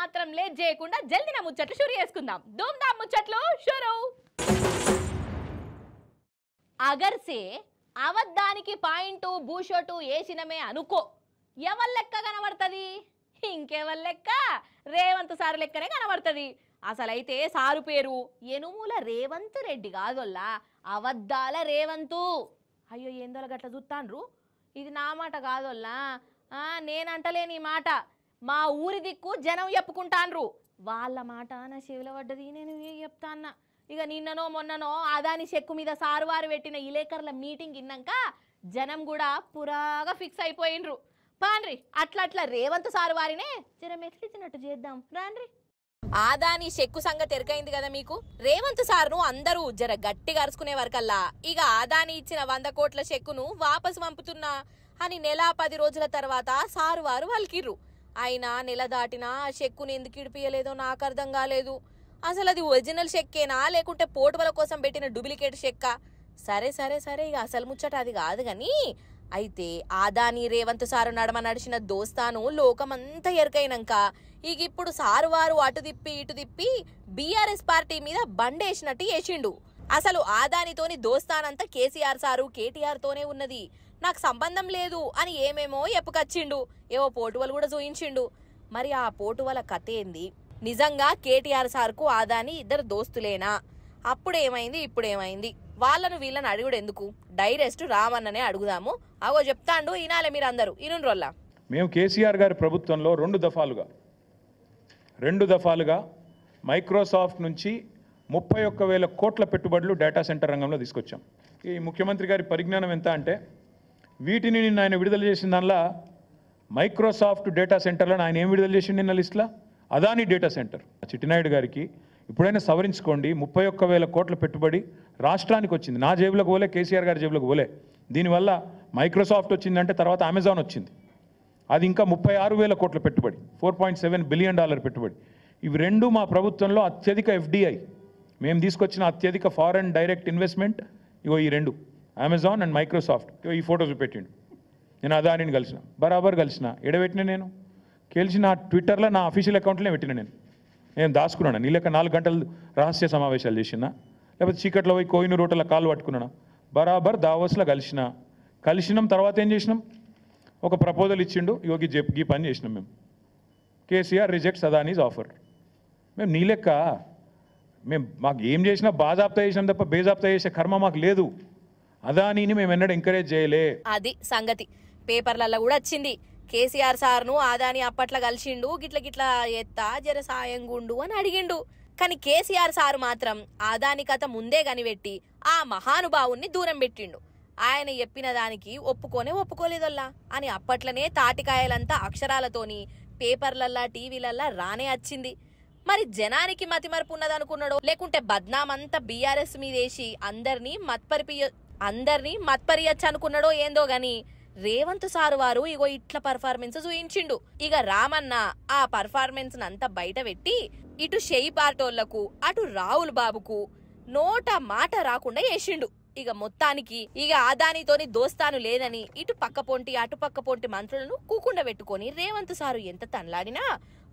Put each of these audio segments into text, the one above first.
మాత్రం లేట్ చేయకుండా జల్దిన ముచ్చట్లు షురు చేసుకుందాం. ధూమ్ధాం ముచ్చట్లు షురు. అగర్సే అవద్దానికి పాయింట్ బూషోటు వేసినమే అనుకో, ఎవరి లెక్క కనబడుతుంది? ఇంకెవరి లెక్క? రేవంత్ సార్ లెక్కనే కనబడుతుంది. అసలైతే సారు పేరు ఎనుమూల రేవంత్ రెడ్డి కాదొల్లా, అవద్దాల రేవంతు. అయ్యో ఏందోల గట్ల చూస్తాన్రు, ఇది నా మాట కాదొల్లా, నేనంటలేని మాట, మా ఊరి దిక్కు జనం చెప్పుకుంటాన్రు. వాళ్ళ మాట నా చెవిలో పడ్డది, నేను చెప్తా అన్న. ఇక నిన్ననో మొన్ననో అదాని చెక్కు మీద సారువారు పెట్టిన ఇలేకర్ల మీటింగ్ ఇన్నాక జనం కూడా పురాగా ఫిక్స్ అయిపోయినరు. పాన్రి అట్లా రేవంత్ సారు వారినే జర మెట్లిచ్చినట్టు చేద్దాం రాన్రి. ఆదాని చెక్కు సంగతి ఎరకైంది కదా మీకు. రేవంత్ సార్ను అందరూ జర గట్టిగా అరుచుకునే వరకల్లా ఇక ఆదాని ఇచ్చిన 100 కోట్ల చెక్కును వాపసు పంపుతున్నా అని నెల 10 రోజుల తర్వాత సారు వారు వలికిర్రు. అయినా నెల దాటినా ఆ చెక్కును ఎందుకు ఇడిపియలేదో నాకు అర్థం కాలేదు. అసలు అది ఒరిజినల్ చెక్కేనా లేకుంటే పోటువల కోసం పెట్టిన డూప్లికేట్ చెక్క? సరే సరే సరే ఇక అసలు ముచ్చట అది కాదు గాని, అయితే ఆదాని రేవంత్ సారు నడమ నడిచిన దోస్తాను లోకమంతా ఎరకైనాక ఇక ఇప్పుడు సారు వారు అటు తిప్పి ఇటు తిప్పి బీఆర్ఎస్ పార్టీ మీద బండేసినట్టు వేసిండు. అసలు ఆదానితోని దోస్తానంతా కేసీఆర్ సారు కేటీఆర్ తోనే ఉన్నది, నాకు సంబంధం లేదు అని ఏమేమో ఎప్పుకొచ్చిండు. ఏవో పోటువలు కూడా చూయించిండు. మరి ఆ పోటువల కథ ఏంది? నిజంగా కేటీఆర్ సార్కు ఆదాని ఇద్దరు దోస్తులేనా? అప్పుడేమైంది ఇప్పుడేమైంది? వాళ్ళను వీళ్ళని అడుగుడు ఎందుకు, డైరెక్ట్ రామన్ననే అడుగుదాము. అవో చెప్తాండు, ఈనాలే మీరు అందరూ ఇనుండ్రోల్లా. మేము కేసీఆర్ గారి ప్రభుత్వంలో రెండు దఫాలుగా మైక్రోసాఫ్ట్ నుంచి 31,000 కోట్ల పెట్టుబడులు డేటా సెంటర్ రంగంలో తీసుకొచ్చాం. ఈ ముఖ్యమంత్రి గారి పరిజ్ఞానం ఎంత అంటే, వీటిని నిన్న ఆయన విడుదల చేసిన దానిలో మైక్రోసాఫ్ట్ డేటా సెంటర్లను ఆయన ఏం విడుదల చేసిండు నిన్న లిస్టులో? Adani data centre. చిట్టినాయుడు గారికి ఇప్పుడైనా సవరించుకోండి, 31,000 కోట్ల పెట్టుబడి రాష్ట్రానికి వచ్చింది. నా జేబులోకి పోలే, కేసీఆర్ గారి జేబులోకి పోలే. దీనివల్ల మైక్రోసాఫ్ట్ వచ్చిందంటే తర్వాత అమెజాన్ వచ్చింది, అది ఇంకా 36,000 కోట్ల పెట్టుబడి, $4.7 బిలియన్ పెట్టుబడి. ఇవి రెండు మా ప్రభుత్వంలో అత్యధిక FDI, మేము తీసుకొచ్చిన అత్యధిక ఫారెన్ డైరెక్ట్ ఇన్వెస్ట్మెంట్. ఇగో ఈ రెండు, అమెజాన్ అండ్ మైక్రోసాఫ్ట్. ఈ ఫోటోస్ పెట్టిండు. నేను అదానిని కలిసిన, బరాబర్ కలిసిన. ఎడబెట్టిన నేను కలిసిన ట్విట్టర్లో నా అఫీషియల్ అకౌంట్లోనే పెట్టిన. నేను దాచుకున్నాను. నీ లెక్క 4 గంటలు రహస్య సమావేశాలు చేసినా, లేకపోతే చీకట్లో పోయి కోహినూర్ రోడ్ల కాళ్ళు పట్టుకున్నాను. బరాబర్ దావోస్లో కలిసినాం. తర్వాత ఏం చేసినాం? ఒక ప్రపోజల్ ఇచ్చిండు, యోగి ఈ పని చేసినాం మేము. KCR rejects Adanis offer. మేము నీ లెక్క మాకు ఏం చేసినా బాజాప్తా చేసినాం తప్ప బేజాప్తా చేసే కర్మ మాకు లేదు. అదానీని మేము ఎన్నడూ ఎంకరేజ్ చేయలే. అది సంగతి. పేపర్లలో కూడా వచ్చింది, కేసీఆర్ సార్ను ఆదాని అప్పట్లో కలిసిండు, గిట్ల ఎత్తా జర సాయంగుండు అని అడిగిండు. కానీ కేసీఆర్ సారు మాత్రం ఆదాని కథ ముందే కనిపెట్టి ఆ మహానుభావుణ్ణి దూరం పెట్టిండు. ఆయన చెప్పిన దానికి ఒప్పుకోలేదల్లా అని అప్పట్లనే తాటికాయలంతా అక్షరాలతోని పేపర్లల్లా టీవీలల్లా రానే వచ్చింది. మరి జనానికి మతిమరుపు ఉన్నదనుకున్నాడో లేకుంటే బద్నామంతా బీఆర్ఎస్ మీదేసి అందరినీ మత్పరియచ్చు అనుకున్నాడో ఏందో గాని, రేవంత్ సారు వారు ఇగో ఇట్లా పర్ఫార్మెన్స్ చూయించిండు. ఇక రామన్న ఆ పర్ఫార్మెన్స్ నంతా బయట పెట్టి ఇటు షెయి పార్టోళ్లకు అటు రాహుల్ బాబుకు నోట మాట రాకుండా చేసిండు. ఇక మొత్తానికి ఇక ఆదానితోని దోస్తాను లేదని ఇటు పక్కపొంటి అటు పక్కపొంటి మంత్రులను కూకుండా పెట్టుకొని రేవంత్ సారు ఎంత తనలాడినా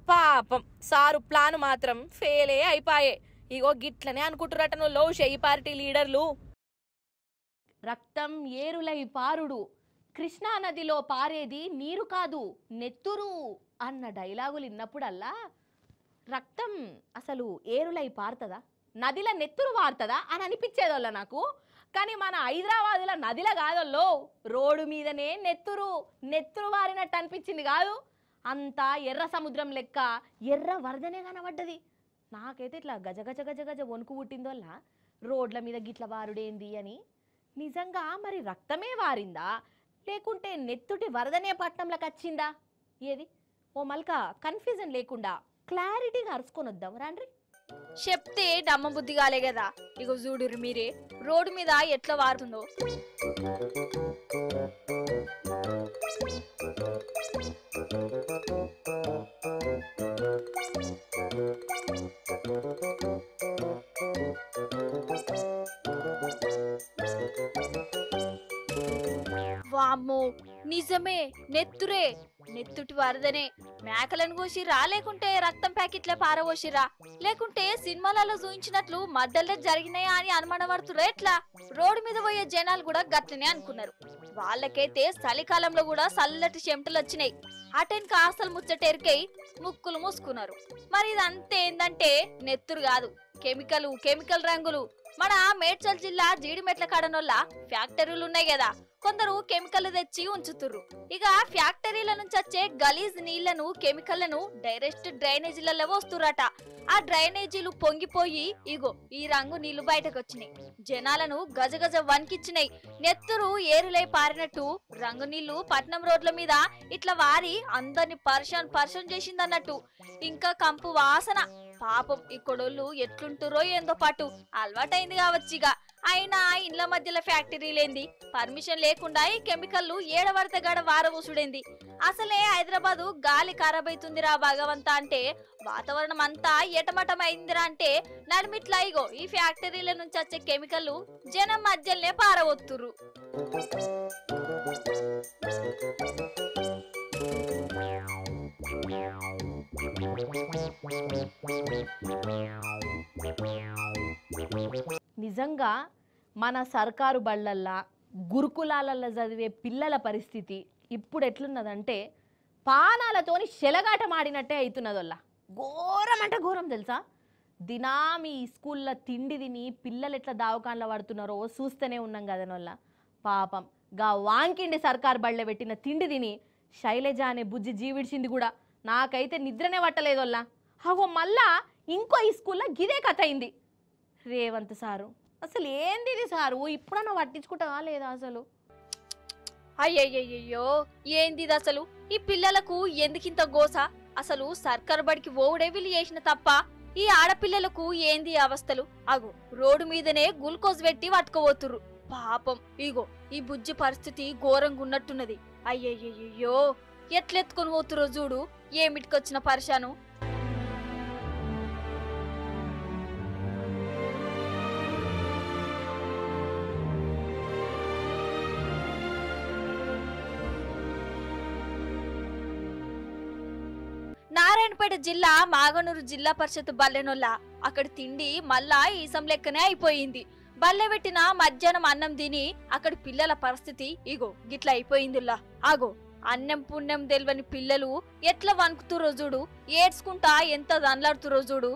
పాపం సారు ప్లాన్ మాత్రం ఫెయిలే అయిపాయే. ఇగో గిట్లనే అనుకుంటురటను లో షెయి పార్టీ లీడర్లు. రక్తం ఏరులై పారుడు, కృష్ణా నదిలో పారేది నీరు కాదు నెత్తురు అన్న డైలాగులు విన్నప్పుడల్లా రక్తం అసలు ఏరులై పారుతుందా, నదిల నెత్తురు వారుతుందా అని అనిపించేదోళ్ళ నాకు. కానీ మన హైదరాబాదుల నదిల కాదల్లో, రోడ్డు మీదనే నెత్తురు వారినట్టు అనిపించింది కాదు. అంతా ఎర్ర సముద్రం లెక్క ఎర్ర వరదనే కనబడ్డది. నాకైతే ఇట్లా గజ గజ గజ గజ వణుకు పుట్టిందోళ్ళ, రోడ్ల మీద గిట్ల వారుడేంది అని. నిజంగా మరి రక్తమే వారిందా లేకుంటే నెత్తుటి వరదనే పట్టణంలోకి వచ్చిందా? ఏది ఓ మల్క కన్ఫ్యూజన్ లేకుండా క్లారిటీగా అరుచుకొని వద్దాం రాండ్రి. చెప్తే నమ్మ బుద్ధి కాలే కదా. ఇగో చూడురు మీరే రోడ్డు మీద ఎట్లా వారుతుందో. వామ్మో నిజమే, నెత్తుటి వరదనే. మేకలను కోసిరా లేకుంటే రక్తం ప్యాకెట్లే పారవోసిరా లేకుంటే సినిమాలలో చూయించినట్లు మద్దలే జరిగినాయా అని అనుమానపడుతురా ఎట్లా? రోడ్డు మీద పోయే జనాలు కూడా గట్లనే అనుకున్నారు. వాళ్ళకైతే చలికాలంలో కూడా చల్లటి చెమటలు వచ్చినాయి. అటెన్ కాస్తలు ముచ్చటేరికై ముక్కులు మూసుకున్నారు. మరి ఇదంతా ఏందంటే నెత్తురు కాదు, కెమికల్ రంగులు. మన మేడ్చల్ జిల్లా జీడిమెట్ల కాడనొల్ల ఫ్యాక్టరీలు ఉన్నాయి కదా, కొందరు కెమికల్ తెచ్చి ఉంచుతుర్రు. ఇక ఫ్యాక్టరీల నుంచి వచ్చే గలీజ్ నీళ్లను కెమికల్లను డైరెక్ట్ డ్రైనేజీలలో వస్తురట. ఆ డ్రైనేజీలు పొంగిపోయి ఇగో ఈ రంగు నీళ్లు బయటకు వచ్చినాయి. జనాలను గజగజ వణికిచ్చినాయి. నెత్తురు ఏరులై పారినట్టు రంగు నీళ్లు పట్నం రోడ్ల మీద ఇట్లా వారి అందరిని పర్షన్ చేసిందన్నట్టు. ఇంకా కంపు వాసన. పాపం ఇక్కడోళ్ళు ఎట్లుంటురో ఏందో పాటు అలవాటైంది కావచ్చిగా. అయినా ఇండ్ల మధ్యలో ఫ్యాక్టరీ లేంది, పర్మిషన్ లేకుండా ఈ కెమికల్లు ఏడవడత గడ వారవూసుడేంది? అసలే హైదరాబాదు గాలి ఖరాబ్ అవుతుందిరా భగవంతా అంటే, వాతావరణం అంతా ఎటమటమైందిరా అంటే నడిమిట్లా ఇగో ఈ ఫ్యాక్టరీల నుంచి వచ్చే కెమికల్లు జనం మధ్యలోనే పారవొత్తుర్రు. నిజంగా మన సర్కారు బళ్ళల్లా గురుకులాలల్లో చదివే పిల్లల పరిస్థితి ఇప్పుడు ఎట్లున్నదంటే పానాలతోని శెలగాటమాడినట్టే అవుతున్నదల్లా. ఘోరం అంటే ఘోరం తెలుసా? దినామి స్కూల్లో తిండి తిని పిల్లలు ఎట్లా దావకాన్లో పడుతున్నారో చూస్తూనే ఉన్నాం కదనొల్ల. పాపం గా వాంకిండి సర్కారు బళ్ళ పెట్టిన తిండి తిని శైలజ అనే బుజ్జి జీవిడిచింది కూడా. నాకైతే నిద్రనే పట్టలేదొల్లా. అగో మళ్ళా ఇంకో ఈ స్కూల్లో గిదే కథ అయింది. రేవంత్ సారు అసలు ఏంది ఇది సారు, ఇప్పుడన్నా పట్టించుకుంటావా లేదా అసలు? అయ్యయ్యో ఏంది అసలు? ఈ పిల్లలకు ఎందుకింత గోస? అసలు సర్కారు బడికి ఓడే వీళ్ళు చేసిన తప్ప ఈ ఆడపిల్లలకు ఏంది అవస్థలు? అగో రోడ్డు మీదనే గ్లూకోజ్ పెట్టి పట్టుకోబోతుర్రు. పాపం ఇగో ఈ బుజ్జి పరిస్థితి ఘోరంగా ఉన్నట్టున్నది. అయ్యయ్యో ఎట్లెత్తుకొని పోతురో చూడు, ఏమిటికొచ్చిన పరిశాను. నారాయణపేట జిల్లా మాగనూరు జిల్లా పరిషత్ బల్లెనొల్ల అక్కడ తిండి మళ్ళా ఈసం లెక్కనే అయిపోయింది. బల్లె పెట్టిన మధ్యాహ్నం అన్నం తిని అక్కడి పిల్లల పరిస్థితి ఇగో గిట్లా అయిపోయిందిలా. ఆగో అన్నం పుణ్యం తెలివని పిల్లలు ఎట్లా వణుకుతురో చూడు, ఏడ్చుకుంటా ఎంత దన్లాడుతురో చూడు.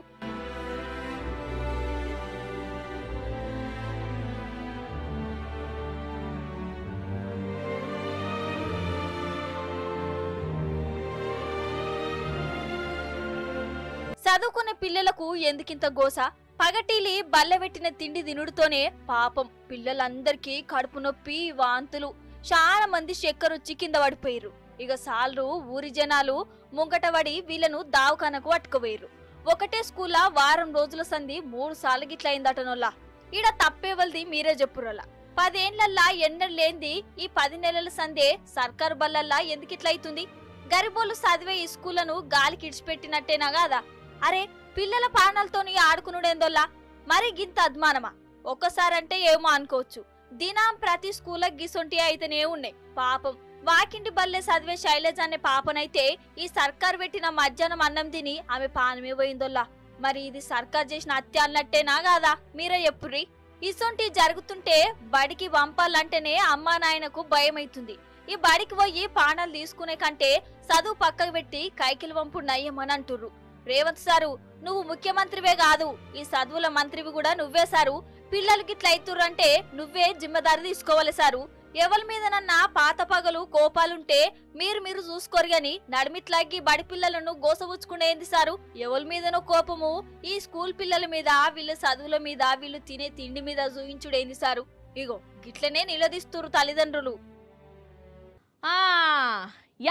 చదువుకునే పిల్లలకు ఎందుకింత గోస? పగటీలి బల్లెబెట్టిన తిండి తినుడుతోనే పాపం పిల్లలందరికీ కడుపు నొప్పి, వాంతులు. చాలా మంది చక్కెరొచ్చి కింద పడిపోయారు. ఇక సాల్రు ఊరి జనాలు ముంగటబడి వీళ్ళను దావకానకు పట్టుకుపోయారు. ఒకటే స్కూల్లో వారం రోజుల సంధి 3 సార్లు గిట్లయిందటనోల్లా. ఈడ తప్పేవల్ది మీరే చెప్పురోలా. 10 ఏళ్లల్లా ఎన్నడూ లేంది ఈ 10 నెలల సందే సర్కారు బల్లల్లా ఎందుకిట్లయితుంది? గరిబోళ్ళు చదివే ఈ స్కూళ్లను గాలికి ఇడిచిపెట్టినట్టేనా కాదా? అరే పిల్లల ప్రాణాలతోని ఆడుకునుడేందోల్లా, మరి గింత అద్మానమా? ఒక్కసారంటే ఏమో అనుకోవచ్చు, దినం ప్రతి స్కూల్లో గిసొంటి అయితేనే ఉన్నాయి. పాపం వాకింటి బల్లే చదివే శైలజ అనే పాపనైతే ఈ సర్కారు పెట్టిన మధ్యాహ్నం అన్నం తిని ఆమె పానమే పోయిందోల్లా. మరి ఇది సర్కారు చేసిన హత్య అన్నట్టేనా కాదా? మీరే చెప్పుర్రి. ఇసొంటి జరుగుతుంటే బడికి పంపాలంటేనే అమ్మా నాయనకు భయమైతుంది. ఈ బడికి పోయి పానాలు తీసుకునే కంటే చదువు పక్కకు పెట్టి కైకిలు వంపు నయ్యమని అంటుర్రు. రేవంత్ సారు నువ్వు ముఖ్యమంత్రివే కాదు, ఈ చదువుల మంత్రివి కూడా నువ్వే సారు. పిల్లలకి ఇట్లా అవుతుర్రంటే నువ్వే జిమ్మదారి తీసుకోవాలి సారు. ఎవరి మీదనన్నా పాత పగలు కోపాలుంటే మీరు చూసుకోరు గాని నడిమిట్లాగి బడి పిల్లలను గోసబుచ్చుకునేంది సారు. ఎవరి మీదనో కోపము ఈ స్కూల్ పిల్లల మీద, వీళ్ళ చదువుల మీద, వీళ్ళు తినే తిండి మీద చూయించుడేంది సారు. ఇగో గిట్లనే నిలదీస్తురు తల్లిదండ్రులు.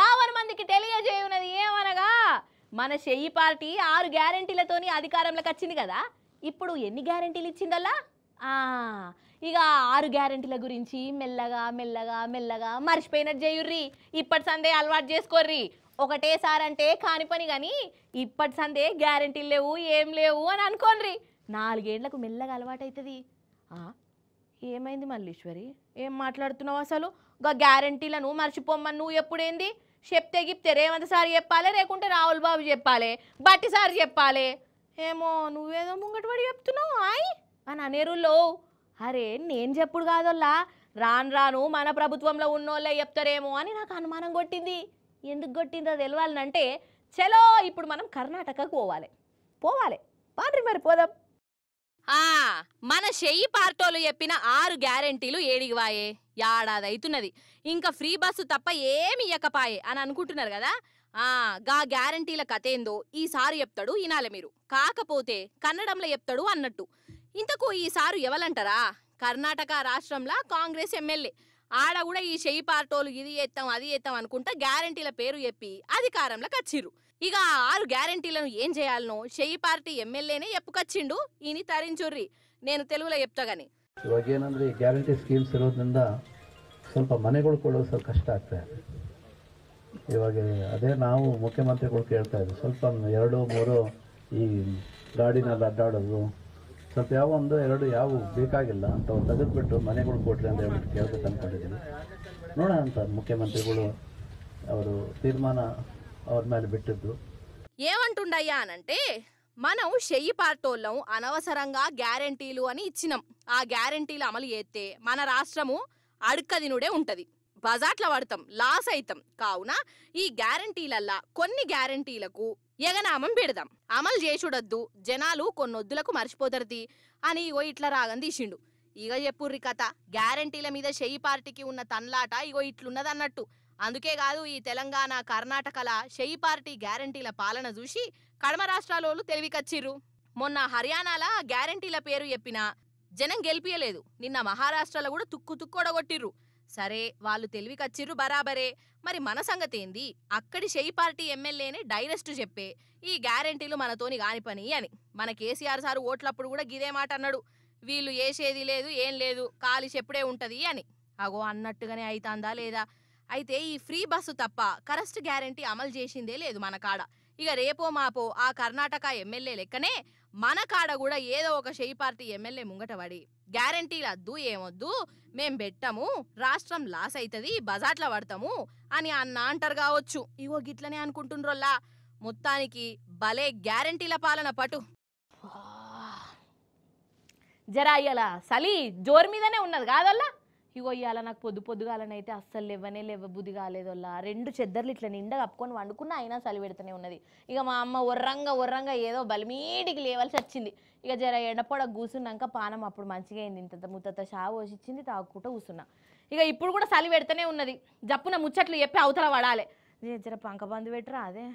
50 మందికి తెలియజేయున్నది ఏమనగా మన చెయ్యి పార్టీ 6 గ్యారెంటీలతోని అధికారంలోకి వచ్చింది కదా. ఇప్పుడు ఎన్ని గ్యారెంటీలు ఇచ్చిందల్లా? ఇక 6 గ్యారెంటీల గురించి మెల్లగా మర్చిపోయినట్టు చేయుర్రి. ఇప్పటి సందే అలవాటు చేసుకోర్రి. ఒకటేసారి అంటే కాని పని కానీ ఇప్పటి సందే గ్యారెంటీలు లేవు, ఏం లేవు అని అనుకోండి. 4 ఏళ్లకు మెల్లగా అలవాటు అవుతుంది. ఏమైంది మల్లీశ్వరి, ఏం మాట్లాడుతున్నావు అసలు? గ్యారెంటీలను మర్చిపోమ్మని నువ్వు ఎప్పుడేంది? చెప్తే గిప్తే రేవంత్ సార్ చెప్పాలి, లేకుంటే రాహుల్ బాబు చెప్పాలి, బట్టి సార్ చెప్పాలి. ఏమో నువ్వేదో ముంగటపడి చెప్తున్నావు ఆయ్ అని అనేరుల్లో. అరే నేను చెప్పుడు కాదోల్లా, రాను రాను మన ప్రభుత్వంలో ఉన్నోళ్ళే చెప్తారేమో అని నాకు అనుమానం కొట్టింది. ఎందుకు కొట్టిందో తెలవాలంటే చలో ఇప్పుడు మనం కర్ణాటకకు పోవాలి పాడ్రి మరి పోదాం. మన షెయ్యి పార్టోలు చెప్పిన 6 గ్యారెంటీలు ఏడిగివాయే, ఏడాది అవుతున్నది, ఇంకా ఫ్రీ బస్సు తప్ప ఏమి ఇయ్యకపాయే అని అనుకుంటున్నారు కదా. గా గ్యారెంటీల కథేందో ఈసారి చెప్తాడు ఇనాలే మీరు, కాకపోతే కన్నడంలో చెప్తాడు అన్నట్టు. ఇంతకు ఈసారి ఎవలంటారా? కర్ణాటక రాష్ట్రంలో కాంగ్రెస్ ఎమ్మెల్యే ఆడ కూడా ఈ షెయ్యి పార్టోలు ఇది చేస్తాం అది చేస్తాం అనుకుంటా గ్యారెంటీల పేరు చెప్పి అధికారంలోకి వచ్చిర్రు. ఇక 6 ಗ್ಯಾರಂಟಿలను ಏನ್ చేయాలనో ಶೆಯಿ ಪಾರ್ಟಿ ಎಮ್ಎಲ್ಎನೇ ಎಪ್ಪುಕಚ್ಚಿಂಡು ಇನಿ ತರಿಂಚುರ್ರಿ. నేను తెలుగులో చెప్తా గాನಿ. ಇವಾಗ ಏನಂದ್ರೆ ಈ ಗ್ಯಾರಂಟಿ ಸ್ಕೀಮ್ಸ್ ಇರೋದ್ರಿಂದ ಸ್ವಲ್ಪ ಮನೆಗಳು ಕೊಡೋದು ಸ್ವಲ್ಪ ಕಷ್ಟ ಆಗ್ತಾ ಇದೆ. ಇವಾಗ ಅದೇ ನಾವು ಮುಖ್ಯಮಂತ್ರಿಗಳು ಕೇಳ್ತಾ ಇದ್ವಿ, ಸ್ವಲ್ಪ 2-3 ಈ ಗಾಡಿನಲ್ಲಿ ಅಡ್ಡಾಡೋದು ಸ್ವಲ್ಪ ಯಾವ 1-2 ಯಾವ ಬೇಕಾಗಿಲ್ಲ ಅಂತ ತೆಗೆದುಬಿಟ್ಟು ಮನೆಗಳು ಕೊಡ್ರಿ ಅಂತ ಹೇಳ್ಬಿಟ್ಟು ಕೇಳ್ಬೇಕು ಅಂದ್ಕೊಂಡಿದ್ದೀನಿ. ನೋಡೋಣ ಅಂತ ಮುಖ್ಯಮಂತ್ರಿಗಳು ಅವರು ತೀರ್ಮಾನ ಅವ್ರ ಮೇಲೆ ಬಿಟ್ಟಿದ್ದು. ఏమంటుండయ్యా అనంటే మనం షెయ్యి పార్టోళ్ళం అనవసరంగా గ్యారెంటీలు అని ఇచ్చినాం. ఆ గ్యారెంటీలు అమలు చేస్తే మన రాష్ట్రము అడుక్కదినుడే ఉంటది, బజాట్ల పడతాం, లాస్ అవుతాం. కావున ఈ గ్యారెంటీలల్లా కొన్ని గ్యారెంటీలకు ఎగనామం పెడదాం, అమలు చేసుడద్దు, జనాలు కొన్నొద్దులకు మర్చిపోతారు అని ఇగో ఇట్లా రాగం తీసిండు. ఇగ చెప్పుర్రి కథ. గ్యారెంటీల మీద షెయ్యి పార్టీకి ఉన్న తన్లాట ఇగో ఇట్లున్నది అన్నట్టు. అందుకే కాదు ఈ తెలంగాణ కర్ణాటకల షెయ్యి పార్టీ గ్యారెంటీల పాలన చూసి కడమ రాష్ట్రాలోళ్ళు తెలివికచ్చిర్రు. మొన్న హర్యానాల గ్యారెంటీల పేరు చెప్పినా జనం గెలిపియలేదు, నిన్న మహారాష్ట్రలో కూడా తుక్కొడగొట్టిర్రు. సరే వాళ్ళు తెలివికచ్చిర్రు బరాబరే, మరి మన సంగతి ఏంది? అక్కడి షెయ్యి పార్టీ ఎమ్మెల్యేనే డైరెక్ట్ చెప్పే ఈ గ్యారెంటీలు మనతోని కాని పని అని. మన కేసీఆర్ సారు ఓట్లప్పుడు కూడా గిదే మాట అన్నాడు, వీళ్ళు ఏసేది లేదు ఏం లేదు ఖాళీ చెప్పుడే ఉంటది అని. అగో అన్నట్టుగానే అయితాందా లేదా? అయితే ఈ ఫ్రీ బస్సు తప్ప కరెస్ట్ గ్యారెంటీ అమలు చేసిందే లేదు మన కాడ. ఇక రేపో మాపో ఆ కర్ణాటక ఎమ్మెల్యే లెక్కనే మన కాడ కూడా ఏదో ఒక షెయ్యి పార్టీ ఎమ్మెల్యే ముంగటపడి గ్యారెంటీలు అద్దు ఏమొద్దు మేం పెట్టము, రాష్ట్రం లాస్ అవుతుంది, బజాట్ల పడతాము అని అంటారు కావచ్చు. ఇగో గిట్లనే అనుకుంటుండ్రోల్లా. మొత్తానికి భలే గ్యారెంటీల పాలన పటు. జరా ఇయ్యాల చలి జోరు మీదనే ఉన్నది కాదల్లా. ఇగో ఇయ్యాల నాకు పొద్దుగాలనైతే అస్సలు లేవ బుద్ధి కాలేదోల్లా. 2 చెద్దర్లు ఇట్లా నిండా కప్పుకొని వండుకున్నా అయినా చలి పెడుతూనే ఉన్నది. ఇక మా అమ్మ ఒర్రంగా ఏదో బలిమీటికి లేవాల్సి వచ్చింది. ఇక జర ఎండపొడ కూసున్నాక పానం అప్పుడు మంచిగా అయింది, ఇంత ముత్తత షావు వచ్చింది, తాగుకుంటూ కూసున్నా. ఇక ఇప్పుడు కూడా చలి పెడుతూనే ఉన్నది. జప్పున ముచ్చట్లు చెప్పి అవతల పడాలి. జర పంక బంధు పెట్టరా, అదే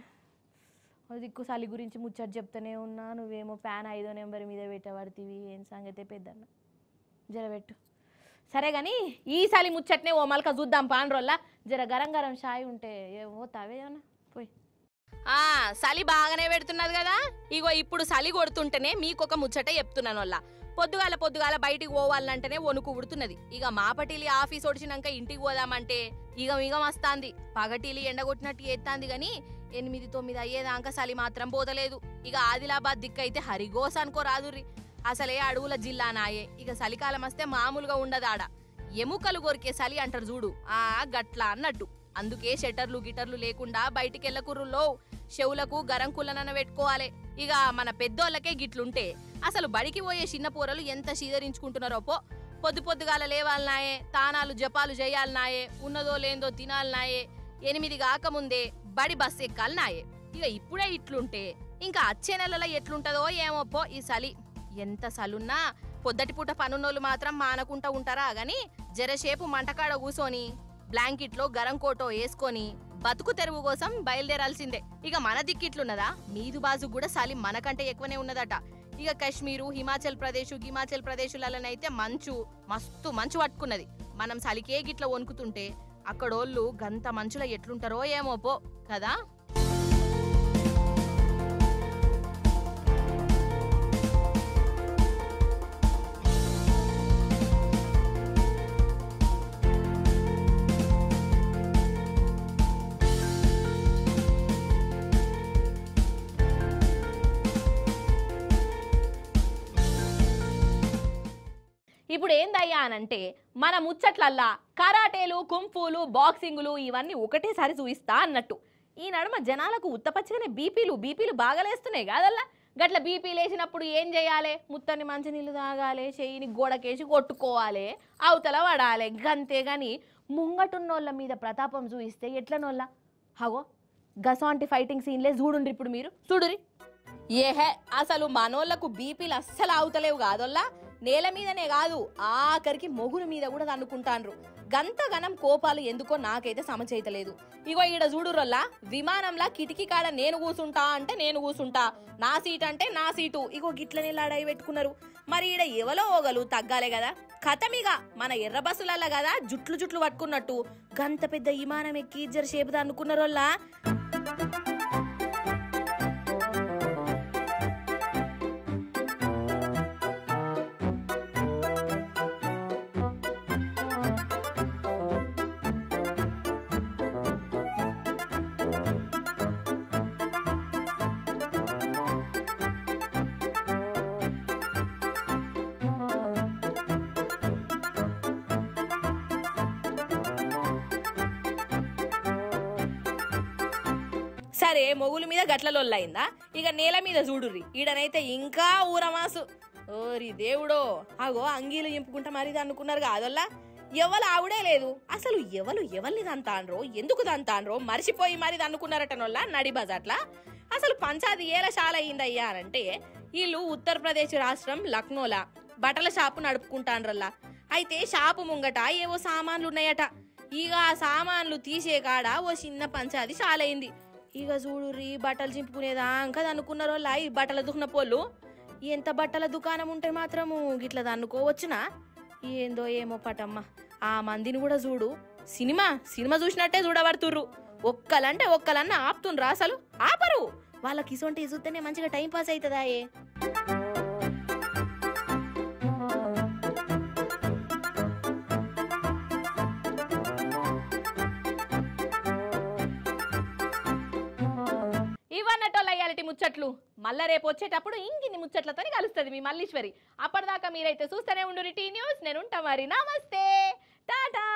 దిక్కు చలి గురించి ముచ్చట చెప్తూనే ఉన్నా, నువ్వేమో ఫ్యాన్ 5వ నెంబర్ మీద పెట్టబడుతీవి, ఏం సంగతే పెద్దన్న, జర పెట్టు. సరే కానీ ఈ చలి ముచ్చట్నే ఓ మలక చూద్దాం పాండ్రోల్లా. జర గరం షాయి ఉంటే ఏమో తావేనా పోయి. చలి బాగానే పెడుతున్నది కదా. ఇగో ఇప్పుడు చలి కొడుతుంటేనే మీకొక ముచ్చట చెప్తున్నాను వల్ల. పొద్దుగాల బయటికి పోవాలంటేనే వణుకు ఉడుతున్నది. ఇక మాపటిలి ఆఫీస్ ఒడిచినాక ఇంటికి పోదామంటే ఇగ మస్తాంది. పగటిలి ఎండగొట్టినట్టు ఎత్తాంది గాని 8-9 అయ్యేదాకా చలి మాత్రం పోతలేదు. ఇక ఆదిలాబాద్ దిక్కైతే హరిగోస అనుకో రాదుర్రి, అసలే అడవుల జిల్లా నాయే. ఇక చలికాలం వస్తే మామూలుగా ఉండదాడ, ఎముకలు కొరికే చలి అంటారు చూడు, గట్లా అన్నట్టు. అందుకే షట్టర్లు గిటర్లు లేకుండా బయటికి వెళ్ళకుర్రులో, చెవులకు గరం కుల్లనన పెట్టుకోవాలి. ఇక మన పెద్దోళ్ళకే గిట్లుంటే అసలు బడికి పోయే చిన్న పోరలు ఎంత సీదరించుకుంటున్నారో పో. పొద్దుగాల లేవాలనాయే, తానాలు జపాలు చేయాలనాయే, ఉన్నదో లేందో తినాలనాయే, 8 కాకముందే బడి బస్ ఎక్కాలనాయే. ఇక ఇప్పుడే ఇట్లుంటే ఇంకా వచ్చే నెలలో ఎట్లుంటదో ఏమో పో ఈ చలి. ఎంత చలున్నా పొద్దటి పూట పనున్నోళ్ళు మాత్రం మానకుంటా ఉంటారా గాని జరసేపు మంటకాడ కూసోని బ్లాంకెట్లో గరం కోటో వేసుకొని బతుకు తెరువు కోసం బయలుదేరాల్సిందే. ఇక మన దిక్కిట్లున్నదా, మీదు బాజు కూడా చలి మనకంటే ఎక్కువనే ఉన్నదట. ఇక కాశ్మీరు, హిమాచల్ ప్రదేశులనైతే మస్తు మంచు పట్టుకున్నది. మనం చలికే గిట్ల వణుకుతుంటే అక్కడోళ్ళు గంత మంచులో ఎట్లుంటారో ఏమో పో కదా. ఇప్పుడు ఏందయ్యా అనంటే మన ముచ్చట్లల్లా కరాటేలు కుంఫులు బాక్సింగులు ఇవన్నీ ఒకటేసారి చూయిస్తా అన్నట్టు ఈ నడుమ జనాలకు ఉత్తపచ్చగానే బీపీలు బాగలేస్తున్నాయి కాదల్లా గట్ల బీపీ లేచినప్పుడు ఏం చేయాలి ముత్తని మంచినీళ్ళు తాగాలి చెయ్యిని గోడకేసి కొట్టుకోవాలి అవతల పడాలి గంతేగాని ముంగటున్నోళ్ళ మీద ప్రతాపం చూయిస్తే ఎట్లనోళ్ళ హగో గసాంటి ఫైటింగ్ సీన్లే చూడుండ్రి ఇప్పుడు మీరు చూడురి ఏహే అసలు మనోళ్లకు బీపీలు అస్సలు అవుతలేవు కాదోల్లా నేల మీదనే కాదు ఆఖరికి మొగుల మీద కూడా అనుకుంటాన్రు గంతగనం కోపాలు ఎందుకో నాకైతే సమచైతలేదు ఇగో ఈడ చూడురల్లా విమానంలా కిటికీ కాడ నేను కూసుంటా అంటే నేను కూసుంటా నా సీట్ అంటే నా సీటు ఇగో గిట్లనే లాడాయి పెట్టుకున్నారు మరి ఈడ ఎవలో ఓగలు తగ్గాలే కదా కథమిగా మన ఎర్ర బస్సులల్లా కదా జుట్లు పట్టుకున్నట్టు గంత పెద్ద విమానం ఎక్కి జర షేపుదా అనుకున్నారోల్లా సరే మొగుల మీద గట్లలొల్లయిందా ఇక నేల మీద చూడుర్రి ఈడనైతే ఇంకా ఊరమాసు ఓరి దేవుడో అగో అంగీలు ఇంపుకుంటా మరిది అనుకున్నారు కాదల్లా ఎవరు ఆవిడే లేదు అసలు ఎవరిని దంతాన్రో ఎందుకు దంతాన్రో మర్చిపోయి మరిది అనుకున్నారటనోళ్ళ నడి బజాట్లా అసలు పంచాది ఏల శాల అయిందయ్యా అనంటే వీళ్ళు ఉత్తరప్రదేశ్ రాష్ట్రం లక్నోలా బట్టల షాపు నడుపుకుంటాన్రల్లా అయితే షాపు ముంగట ఏవో సామాన్లు ఉన్నాయట ఇక ఆ సామాన్లు తీసే కాడ ఓ చిన్న పంచాది శాలయింది ఇక చూడుర్రి బట్టలు చింపుకునేదాకా అనుకున్నారో ఈ బట్టల దుకాణ పోళ్ళు ఎంత బట్టల దుకాణం ఉంటే మాత్రము గిట్లా అనుకోవచ్చునా ఏందో ఏమో పటమ్మ ఆ మందిని కూడా చూడు సినిమా చూసినట్టే చూడబడుతుర్రు ఒక్కలంటే ఒక్కలన్నా ఆపుతుండ్రా అసలు ఆపరు వాళ్ళకి ఇసొంటి చూస్తేనే మంచిగా టైం పాస్ అవుతుందాయే ఇవన్నటోళ్ళ ముచ్చట్లు మళ్ళా రేపు వచ్చేటప్పుడు ఇంకిన్ని ముచ్చట్లతో కలుస్తుంది మీ మల్లీశ్వరి అప్పటిదాకా మీరైతే చూస్తూనే ఉండు టీ న్యూస్ నేను ఉంటా మరి నమస్తే టాటా